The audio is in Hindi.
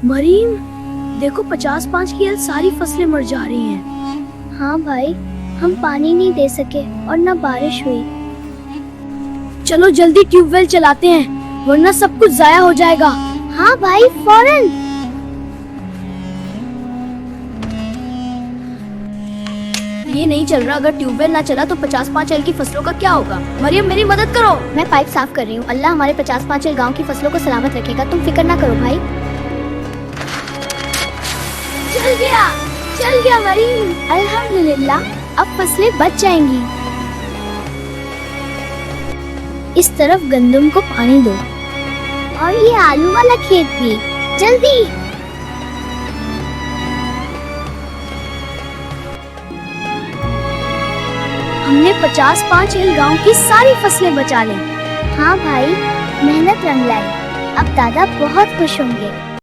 मरीम, देखो 50-5 की सारी फसलें मर जा रही हैं। हाँ भाई, हम पानी नहीं दे सके और न बारिश हुई। चलो जल्दी ट्यूबवेल चलाते हैं, वरना सब कुछ जाया हो जाएगा। हाँ भाई, फौरन। ये नहीं चल रहा। अगर ट्यूबवेल ना चला तो 50-5 की फसलों का क्या होगा? मरियम, मेरी मदद करो। मैं पाइप साफ कर रही हूँ। अल्लाह हमारे 50-5 गाँव की फसलों को सलामत रखेगा, तुम फिक्र ना करो भाई। चल गया मरीम, अल्हम्दुलिल्लाह, अब फसलें बच जाएंगी। इस तरफ गंदम को पानी दो और ये आलू वाला खेत भी, जल्दी। हमने 50-5 गांव की सारी फसलें बचा ली। हाँ भाई, मेहनत रंग लाई। अब दादा बहुत खुश होंगे।